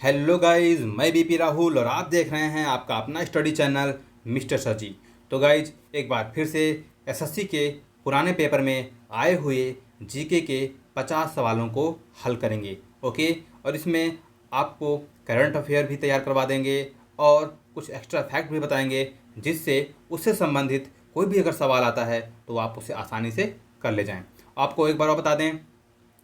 Hello guys, मैं BP Rahul और आप देख रहे हैं आपका अपना स्टडी चैनल मिस्टर सर जी। तो गाइज एक बार फिर से एसएससी के पुराने पेपर में आए हुए जीके के 50 सवालों को हल करेंगे। ओके, और इसमें आपको करंट अफेयर भी तैयार करवा देंगे और कुछ एक्स्ट्रा फैक्ट भी बताएंगे, जिससे उससे संबंधित कोई भी अगर सवाल आता है तो आप उसे आसानी से कर ले जाएं। आपको एक बार और बता दें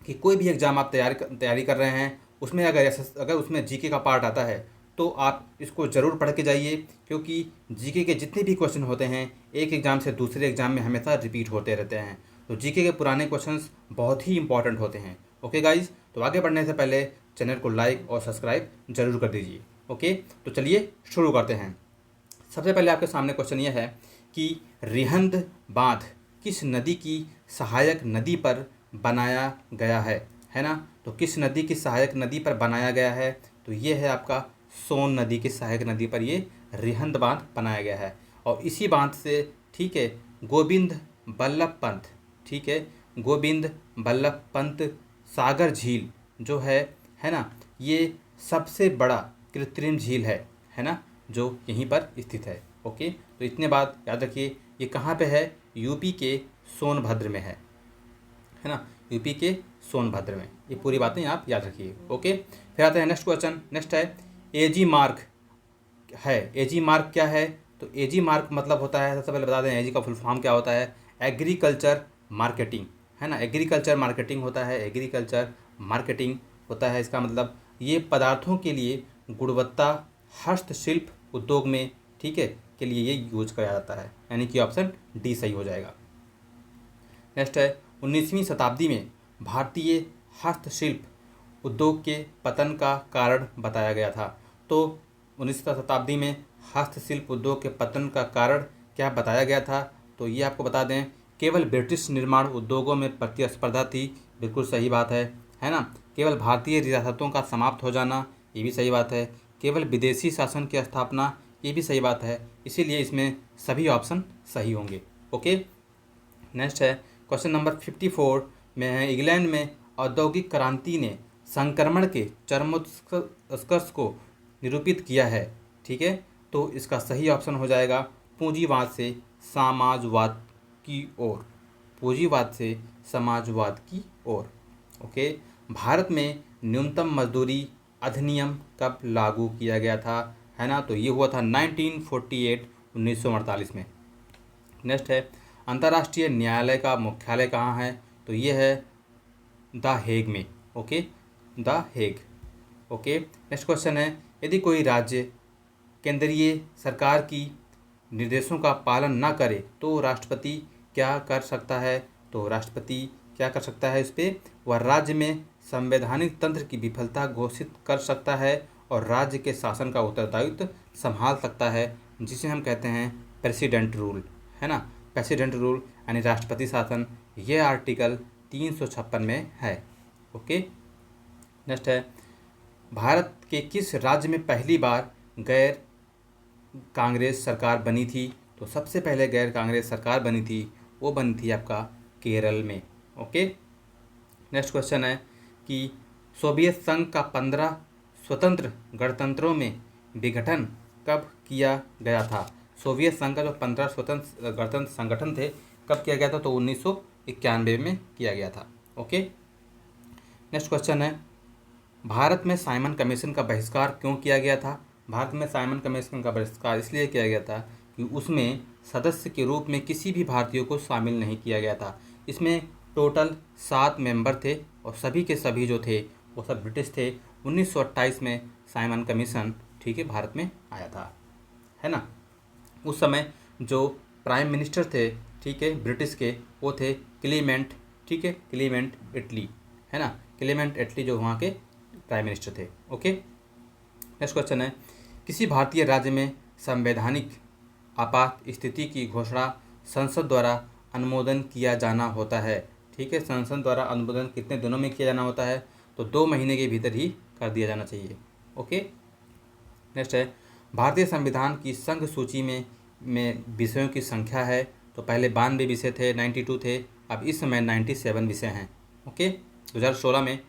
कि कोई भी एग्ज़ाम आप तैयारी कर रहे हैं, उसमें अगर उसमें जीके का पार्ट आता है तो आप इसको ज़रूर पढ़ के जाइए, क्योंकि जीके के जितने भी क्वेश्चन होते हैं एक एग्ज़ाम से दूसरे एग्ज़ाम में हमेशा रिपीट होते रहते हैं। तो जीके के पुराने क्वेश्चंस बहुत ही इंपॉर्टेंट होते हैं। ओके गाइज, तो आगे बढ़ने से पहले चैनल को लाइक और सब्सक्राइब जरूर कर दीजिए। ओके, तो चलिए शुरू करते हैं। सबसे पहले आपके सामने क्वेश्चन यह है कि रिहंद बांध किस नदी की सहायक नदी पर बनाया गया है ना। तो किस नदी की सहायक नदी पर बनाया गया है, तो ये है आपका सोन नदी की सहायक नदी पर ये रिहंद बांध बनाया गया है। और इसी बांध से ठीक है गोविंद बल्लभ पंत, ठीक है गोविंद बल्लभ पंत सागर झील जो है ना, ये सबसे बड़ा कृत्रिम झील है ना, जो यहीं पर स्थित है। ओके, तो इतने बात याद रखिए। ये कहाँ पे है? यूपी के सोनभद्र में है ना, यूपी के सोनभद्र में। ये पूरी बातें आप याद रखिए। ओके, फिर आते हैं नेक्स्ट क्वेश्चन। नेक्स्ट है एजी मार्क है। एजी मार्क क्या है? तो एजी मार्क मतलब होता है, सबसे पहले बता दें एजी का फुल फॉर्म क्या होता है। एग्रीकल्चर मार्केटिंग, है ना, एग्रीकल्चर मार्केटिंग होता है। एग्रीकल्चर मार्केटिंग होता है, इसका मतलब ये पदार्थों के लिए गुणवत्ता हस्तशिल्प उद्योग में, ठीक है, के लिए ये यूज किया जाता है, यानी कि ऑप्शन डी सही हो जाएगा। नेक्स्ट है 19वीं शताब्दी में भारतीय हस्तशिल्प उद्योग के पतन का कारण बताया गया था। तो 19वीं शताब्दी में हस्तशिल्प उद्योग के पतन का कारण क्या बताया गया था? तो ये आपको बता दें, केवल ब्रिटिश निर्माण उद्योगों में प्रतिस्पर्धा थी। बिल्कुल सही बात है ना। केवल भारतीय रियासतों का समाप्त हो जाना, ये भी सही बात है। केवल विदेशी शासन की स्थापना, ये भी सही बात है। इसीलिए इसमें सभी ऑप्शन सही होंगे। ओके, नेक्स्ट है क्वेश्चन नंबर 54 में है, इंग्लैंड में औद्योगिक क्रांति ने संक्रमण के चरमोत्कर्ष को निरूपित किया है, ठीक है। तो इसका सही ऑप्शन हो जाएगा पूंजीवाद से समाजवाद की ओर। पूंजीवाद से समाजवाद की ओर। ओके, भारत में न्यूनतम मजदूरी अधिनियम कब लागू किया गया था, है ना। तो ये हुआ था 1948 1948 में। नेक्स्ट है अंतर्राष्ट्रीय न्यायालय का मुख्यालय कहाँ है? तो ये है द हेग में। Okay, the Hague. Okay, next question है, यदि कोई राज्य केंद्रीय सरकार की निर्देशों का पालन न करे तो राष्ट्रपति क्या कर सकता है? तो राष्ट्रपति क्या कर सकता है? इस पर वह राज्य में संवैधानिक तंत्र की विफलता घोषित कर सकता है और राज्य के शासन का उत्तरदायित्व संभाल सकता है, जिसे हम कहते हैं प्रेसिडेंट रूल, है ना। प्रेसिडेंट रूल यानी राष्ट्रपति शासन, ये आर्टिकल 356 में है। ओके, नेक्स्ट है भारत के किस राज्य में पहली बार गैर कांग्रेस सरकार बनी थी? तो सबसे पहले गैर कांग्रेस सरकार बनी थी, वो बनी थी आपका केरल में। ओके, नेक्स्ट क्वेश्चन है कि सोवियत संघ का 15 स्वतंत्र गणतंत्रों में विघटन कब किया गया था? सोवियत संघ का जो 15 स्वतंत्र गणतंत्र संगठन थे, कब किया गया था? तो 1991 में किया गया था। ओके, नेक्स्ट क्वेश्चन है भारत में साइमन कमीशन का बहिष्कार क्यों किया गया था? भारत में साइमन कमीशन का बहिष्कार इसलिए किया गया था कि उसमें सदस्य के रूप में किसी भी भारतीय को शामिल नहीं किया गया था। इसमें टोटल 7 मेंबर थे और सभी के सभी जो थे वो सब ब्रिटिश थे। 1928 में साइमन कमीशन, ठीक है, भारत में आया था, है ना। उस समय जो प्राइम मिनिस्टर थे, ठीक है, ब्रिटिश के, वो थे क्लीमेंट, ठीक है, क्लीमेंट एटली, है ना। क्लीमेंट एटली जो वहाँ के प्राइम मिनिस्टर थे। ओके, नेक्स्ट क्वेश्चन है किसी भारतीय राज्य में संवैधानिक आपात स्थिति की घोषणा संसद द्वारा अनुमोदन किया जाना होता है, ठीक है। संसद द्वारा अनुमोदन कितने दिनों में किया जाना होता है? तो 2 महीने के भीतर ही कर दिया जाना चाहिए। ओके, नेक्स्ट है भारतीय संविधान की संघ सूची में विषयों की संख्या है। तो पहले 92 विषय थे, 92 थे, अब इस समय 97 विषय हैं। ओके, 2016 में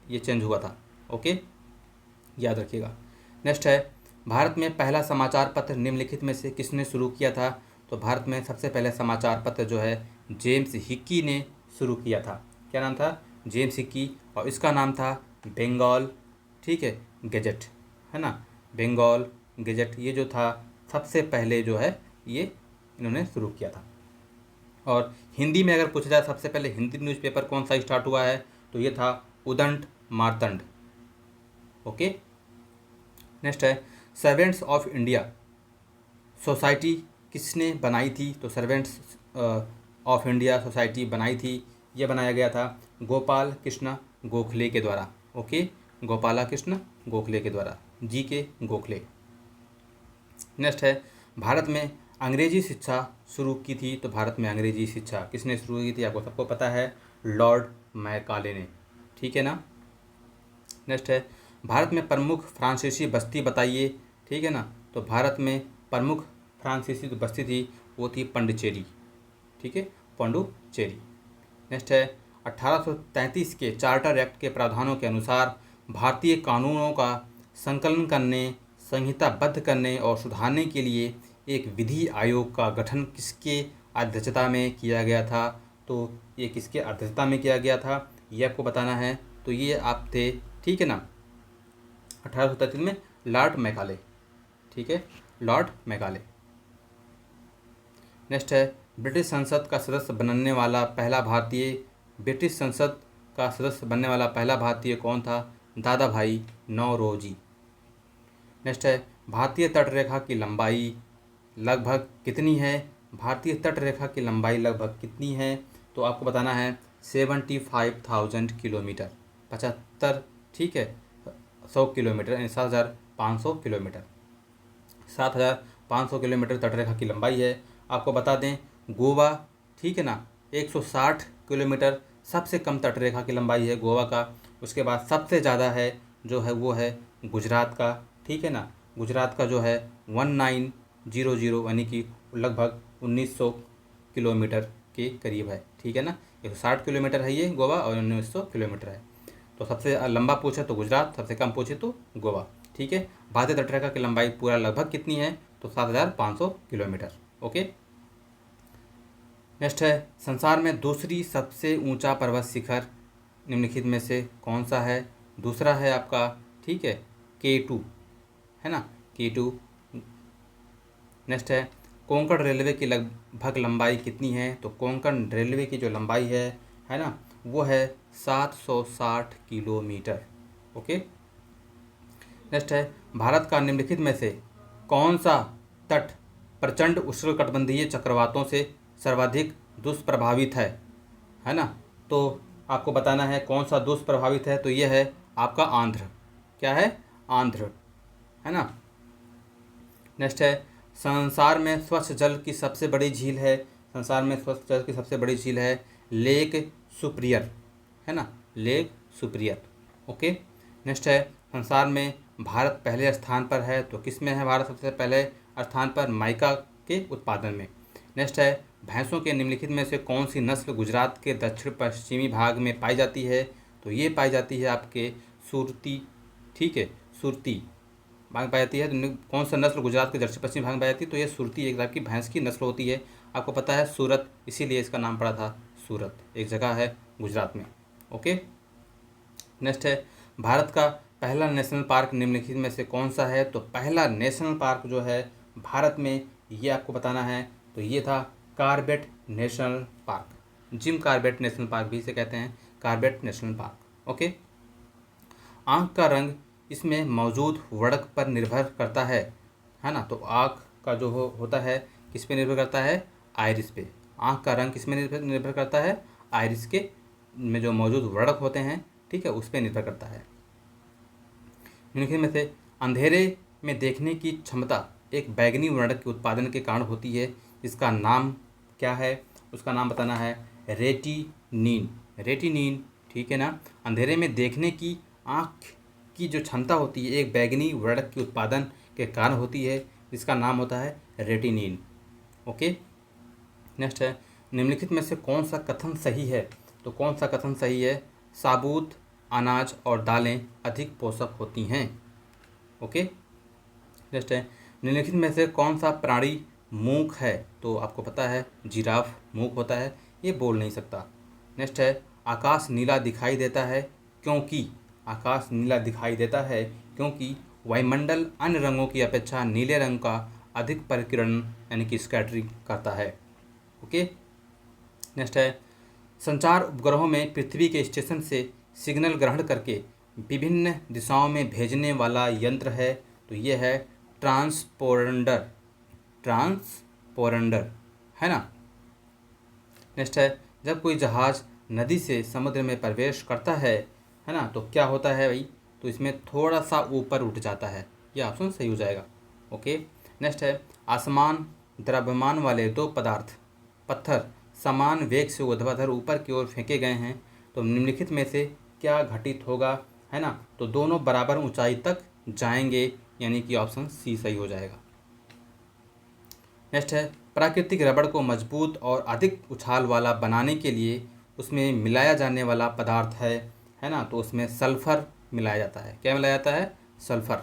ये चेंज हुआ था। ओके, याद रखिएगा। नेक्स्ट है, भारत में पहला समाचार पत्र निम्नलिखित में से किसने शुरू किया था? तो भारत में सबसे पहले समाचार पत्र जो है जेम्स हिक्की ने शुरू किया था। क्या नाम था? James Hickey. और इसका नाम था बंगाल, ठीक है, गैजेट, है ना, बंगाल गैजेट। ये जो था सबसे पहले जो है ये इन्होंने शुरू किया था। और हिंदी में अगर पूछा जाए सबसे पहले हिंदी न्यूज़पेपर कौन सा स्टार्ट हुआ है, तो ये था उदंत मार्तंड। ओके। नेक्स्ट है, सर्वेंट्स ऑफ इंडिया सोसाइटी किसने बनाई थी? तो सर्वेंट्स ऑफ इंडिया सोसाइटी बनाई थी, ये बनाया गया था गोपाल कृष्ण गोखले के द्वारा। ओके, गोपाला कृष्ण गोखले के द्वारा, जी के गोखले। नेक्स्ट है, भारत में अंग्रेजी शिक्षा शुरू की थी। तो भारत में अंग्रेजी शिक्षा किसने शुरू की थी? आपको सबको पता है, लॉर्ड मैकाले ने, ठीक है ना। नेक्स्ट है, भारत में प्रमुख फ्रांसीसी बस्ती बताइए, ठीक है ना। तो भारत में प्रमुख फ्रांसीसी जो बस्ती थी वो थी पंडिचेरी, ठीक है, पांडुचेरी। नेक्स्ट है, 1833 के चार्टर एक्ट के प्रावधानों के अनुसार भारतीय कानूनों का संकलन करने, संहिताबद्ध करने और सुधारने के लिए एक विधि आयोग का गठन किसके अध्यक्षता में किया गया था? तो ये किसके अध्यक्षता में किया गया था, ये आपको बताना है। तो ये आप थे, ठीक है ना, 1833 में लॉर्ड मैकाले, ठीक है, लॉर्ड मैकाले। नेक्स्ट है, ब्रिटिश संसद का सदस्य बनने वाला पहला भारतीय, ब्रिटिश संसद का सदस्य बनने वाला पहला भारतीय कौन था? दादा भाई नौरोजी। नेक्स्ट है, भारतीय तटरेखा की लंबाई लगभग कितनी है? भारतीय तटरेखा की लंबाई लगभग कितनी है? तो आपको बताना है 75,000 किलोमीटर, 75, ठीक है, 100 किलोमीटर, यानी 7,500 किलोमीटर, 7,500 किलोमीटर तटरेखा की लंबाई है। आपको बता दें गोवा, ठीक है ना, 160 किलोमीटर सबसे कम तटरेखा की लंबाई है गोवा का। उसके बाद सबसे ज़्यादा है जो है वो है गुजरात का, ठीक है ना, गुजरात का जो है 1900 यानी कि लगभग 1900 किलोमीटर के करीब है, ठीक है ना। 160 किलोमीटर है ये गोवा और 1900 किलोमीटर है। तो सबसे लंबा पूछे तो गुजरात, सबसे कम पूछे तो गोवा, ठीक है। भारतीय तटरेखा की लंबाई पूरा लगभग कितनी है? तो 7,500 किलोमीटर। ओके। नेक्स्ट है, संसार में दूसरी सबसे ऊंचा पर्वत शिखर निम्नलिखित में से कौन सा है? दूसरा है आपका, ठीक है, K2, है ना, K2। नेक्स्ट है, कोंकण रेलवे की लगभग लंबाई कितनी है? तो कोंकण रेलवे की जो लंबाई है ना, वो है 760 किलोमीटर। ओके। नेक्स्ट है, भारत का निम्नलिखित में से कौन सा तट प्रचंड उष्णकटिबंधीय चक्रवातों से सर्वाधिक दुष्प्रभावित है ना। तो आपको बताना है कौन सा दुष्प्रभावित है। तो ये है आपका आंध्र। क्या है? आंध्र, है ना। नेक्स्ट है, संसार में स्वच्छ जल की सबसे बड़ी झील है, संसार में स्वच्छ जल की सबसे बड़ी झील है लेक सुप्रियर, है ना, लेक सुप्रियर। ओके। नेक्स्ट है, संसार में भारत पहले स्थान पर है। तो किस में है भारत सबसे पहले स्थान पर? माइका के उत्पादन में। नेक्स्ट है, भैंसों के निम्नलिखित में से कौन सी नस्ल गुजरात के दक्षिण पश्चिमी भाग में पाई जाती है? तो ये पाई जाती है आपके सुरती, ठीक है, सुरती भाग में पाई जाती है। तो कौन सा नस्ल गुजरात के दक्षिण पश्चिमी भाग में पाई जाती है? तो ये सुरती एक टाइप की भैंस की नस्ल होती है। आपको पता है सूरत, इसीलिए इसका नाम पड़ा था सूरत, एक जगह है गुजरात में। ओके। नेक्स्ट है, भारत का पहला नेशनल पार्क निम्नलिखित में से कौन सा है? तो पहला नेशनल पार्क जो है भारत में, ये आपको बताना है। तो ये था Corbett national park, Jim Corbett national park भी इसे कहते हैं, कॉर्बेट नेशनल पार्क। ओके। आँख का रंग इसमें मौजूद वर्णक पर निर्भर करता है ना। तो आँख का जो होता है किस पे निर्भर करता है? आइरिस पे। आँख का रंग किस में निर्भर करता है? आइरिस के में जो मौजूद वर्णक होते हैं, ठीक है, उस पर निर्भर करता है। निम्नलिखित में से अंधेरे में देखने की क्षमता एक बैगनी वर्णक के उत्पादन के कारण होती है, जिसका नाम क्या है? उसका नाम बताना है रेटिनीन, रेटिनीन, ठीक है ना। अंधेरे में देखने की आँख की जो क्षमता होती है एक बैगनी वर्णक के उत्पादन के कारण होती है, जिसका नाम होता है रेटिनीन। ओके। नेक्स्ट है, निम्नलिखित में से कौन सा कथन सही है? तो कौन सा कथन सही है? साबुत अनाज और दालें अधिक पोषक होती हैं। ओके। नेक्स्ट है, निम्नलिखित में से कौन सा प्राणी मूक है? तो आपको पता है जिराफ मूक होता है, ये बोल नहीं सकता। नेक्स्ट है, आकाश नीला दिखाई देता है क्योंकि, आकाश नीला दिखाई देता है क्योंकि वायुमंडल अन्य रंगों की अपेक्षा नीले रंग का अधिक परिकिरण यानी कि स्कैटरिंग करता है। ओके। नेक्स्ट है, संचार उपग्रहों में पृथ्वी के स्टेशन से सिग्नल ग्रहण करके विभिन्न दिशाओं में भेजने वाला यंत्र है, तो ये है ट्रांसपोंडर, ट्रांसपोंडर, है ना। नेक्स्ट है, जब कोई जहाज़ नदी से समुद्र में प्रवेश करता है ना, तो क्या होता है भाई? तो इसमें थोड़ा सा ऊपर उठ जाता है, ये ऑप्शन सही हो जाएगा। ओके। नेक्स्ट है, आसमान द्रव्यमान वाले दो पदार्थ पत्थर समान वेग से ऊर्ध्वाधर ऊपर की ओर फेंके गए हैं, तो निम्नलिखित में से क्या घटित होगा, है ना? तो दोनों बराबर ऊंचाई तक जाएंगे, यानी कि ऑप्शन सी सही हो जाएगा। नेक्स्ट है, प्राकृतिक रबड़ को मजबूत और अधिक उछाल वाला बनाने के लिए उसमें मिलाया जाने वाला पदार्थ है ना, तो उसमें सल्फर मिलाया जाता है। क्या मिलाया जाता है? सल्फर।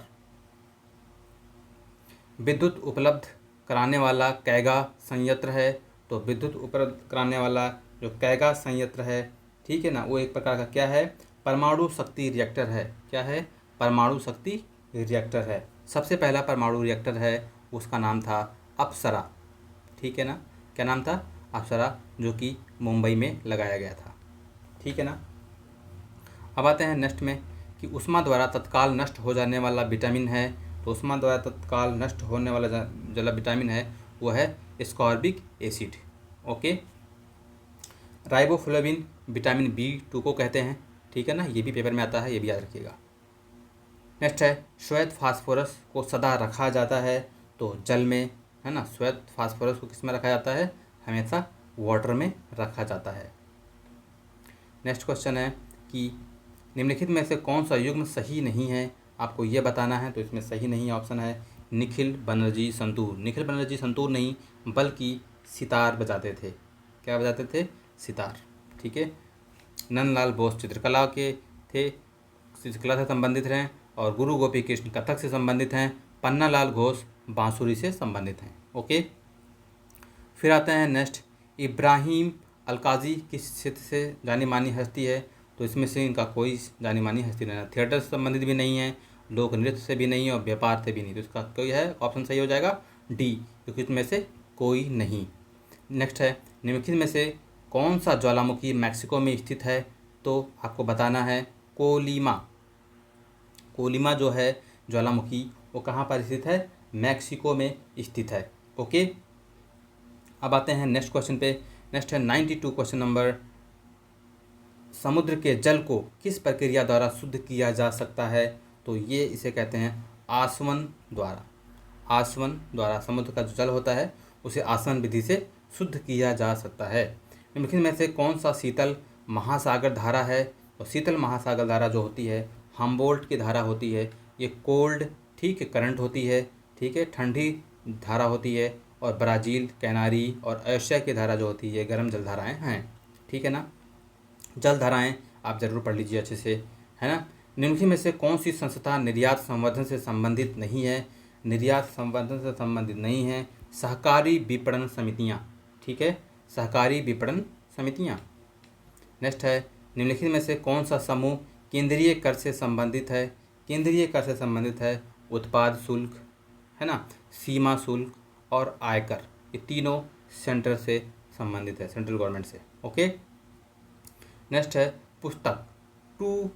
विद्युत उपलब्ध कराने वाला कैगा संयंत्र है, तो विद्युत उपलब्ध कराने वाला जो कैगा संयंत्र है, ठीक है ना, वो एक प्रकार का क्या है? परमाणु शक्ति रिएक्टर है। क्या है? परमाणु शक्ति रिएक्टर है। सबसे पहला परमाणु रिएक्टर है उसका नाम था अप्सरा, ठीक है ना। क्या नाम था? अप्सरा, जो कि मुंबई में लगाया गया था, ठीक है ना। अब आते हैं नेक्स्ट में कि ऊष्मा द्वारा तत्काल नष्ट हो जाने वाला विटामिन है, तो ऊष्मा द्वारा तत्काल नष्ट होने वाला जो विटामिन है वो है ascorbic acid. Okay. Riboflavin vitamin B2 को कहते हैं, ठीक है ना, ये भी पेपर में आता है, ये भी याद रखिएगा। नेक्स्ट है, श्वेत फास्फोरस को सदा रखा जाता है, तो जल में, है ना। श्वेत फास्फोरस को किस में रखा जाता है? हमेशा वाटर में रखा जाता है। नेक्स्ट क्वेश्चन है कि निम्नलिखित में से कौन सा युग्म सही नहीं है, आपको ये बताना है। तो इसमें सही नहीं ऑप्शन है निखिल बनर्जी संतूर। निखिल बनर्जी संतूर नहीं, बल्कि सितार बजाते थे। क्या बजाते थे? सितार, ठीक है। नंदलाल बोस चित्रकला के थे, चित्रकला से संबंधित हैं, और गुरु गोपी कृष्ण कथक से संबंधित हैं। पन्नालाल घोष बांसुरी से संबंधित हैं। ओके। फिर आते हैं नेक्स्ट, इब्राहिम अलकाजी किस क्षेत्र से जानी मानी हस्ती है? तो इसमें से इनका कोई जानी मानी हस्ती नहीं है। थिएटर से संबंधित भी नहीं है, लोक नृत्य से भी नहीं है, और व्यापार से भी नहीं, तो इसका कोई है ऑप्शन सही हो जाएगा डी, क्योंकि इसमें से कोई नहीं। नेक्स्ट है, निम्नलिखित में से कौन सा ज्वालामुखी मैक्सिको में स्थित है? तो आपको बताना है कोलिमा। कोलिमा जो है ज्वालामुखी, वो कहाँ पर स्थित है? मैक्सिको में स्थित है। ओके। अब आते हैं नेक्स्ट क्वेश्चन पे। नेक्स्ट है 92 क्वेश्चन नंबर, समुद्र के जल को किस प्रक्रिया द्वारा शुद्ध किया जा सकता है? तो ये इसे कहते हैं आसवन द्वारा। आसवन द्वारा समुद्र का जो जल होता है उसे आसवन विधि से शुद्ध किया जा सकता है। निम्नलिखित में से कौन सा शीतल महासागर धारा है? तो शीतल महासागर धारा जो होती है हम्बोल्ट की धारा होती है, ये कोल्ड, ठीक है, करंट होती है, ठीक है, ठंडी धारा होती है। और ब्राज़ील, कैनारी और एशिया की धारा जो होती है गर्म जल धाराएँ हैं, ठीक है ना। जल धाराएँ आप ज़रूर पढ़ लीजिए अच्छे से, है ना। निम्नलिखित में से कौन सी संस्था निर्यात संवर्धन से संबंधित नहीं है? निर्यात संवर्धन से संबंधित नहीं है सहकारी विपणन समितियाँ, ठीक है, सहकारी विपणन समितियाँ। नेक्स्ट है, निम्नलिखित में से कौन सा समूह केंद्रीय कर से संबंधित है? केंद्रीय कर से संबंधित है उत्पाद शुल्क, है ना, सीमा शुल्क और आयकर, ये तीनों सेंटर से संबंधित है, सेंट्रल गवर्नमेंट से। ओके। नेक्स्ट है, पुस्तक टू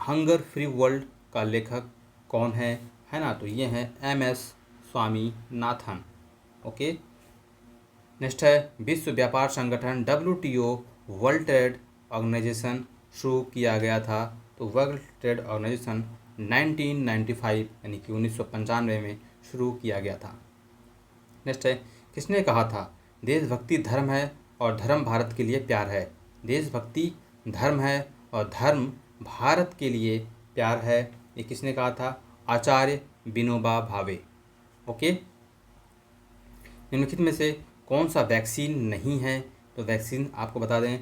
हंगर फ्री वर्ल्ड का लेखक कौन है ना, तो ये हैं MS स्वामीनाथन। ओके। नेक्स्ट है, विश्व व्यापार संगठन WTO वर्ल्ड ट्रेड ऑर्गेनाइजेशन शुरू किया गया था, तो वर्ल्ड ट्रेड ऑर्गेनाइजेशन 1995 यानी कि 1995 में शुरू किया गया था। नेक्स्ट है, किसने कहा था देशभक्ति धर्म है और धर्म भारत के लिए प्यार है? देशभक्ति धर्म है और धर्म भारत के लिए प्यार है, ये किसने कहा था? आचार्य विनोबा भावे। ओके। निम्नलिखित में से कौन सा वैक्सीन नहीं है? तो वैक्सीन आपको बता दें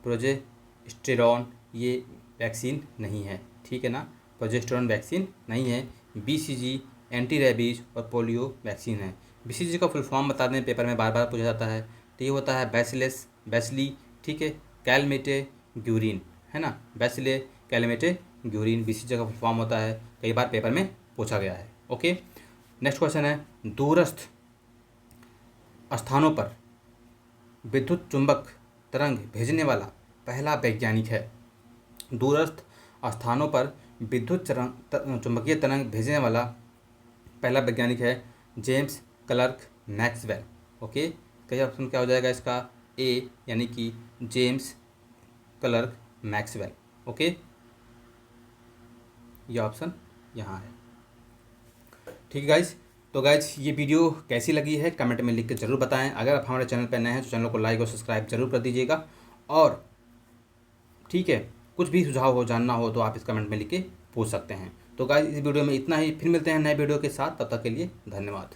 प्रोजेस्टेरॉन ये वैक्सीन नहीं है, ठीक है ना। प्रोजेस्टेरोन वैक्सीन नहीं है। BCG एंटी रेबीज और पोलियो वैक्सीन है। BCG का फुल फॉर्म बता दें, पेपर में बार बार पूछा जाता है। तो ये होता है बैसिलस बैसिली, ठीक है, कैलमेटे ग्यूरिन, है ना, बैसिले कैलमेटे ग्यूरिन BCG का फुल फॉर्म होता है, कई बार पेपर में पूछा गया है। ओके, नेक्स्ट क्वेश्चन है, दूरस्थ स्थानों पर विद्युत चुंबक तरंग भेजने वाला पहला वैज्ञानिक है। दूरस्थ स्थानों पर विद्युत चुंबकीय तरंग भेजने वाला पहला वैज्ञानिक है जेम्स क्लर्क मैक्सवेल। ओके, कई ऑप्शन क्या हो जाएगा इसका, ए यानी कि जेम्स क्लर्क मैक्सवेल। ओके, ये ऑप्शन यहाँ है। ठीक है गाइज, तो गाइज ये वीडियो कैसी लगी है कमेंट में लिख के ज़रूर बताएं। अगर आप हमारे चैनल पर नए हैं तो चैनल को लाइक और सब्सक्राइब जरूर कर दीजिएगा। और ठीक है, कुछ भी सुझाव हो, जानना हो तो आप इस कमेंट में लिख के पूछ सकते हैं। तो गाइज इस वीडियो में इतना ही, फिर मिलते हैं नए वीडियो के साथ, तब तक के लिए धन्यवाद।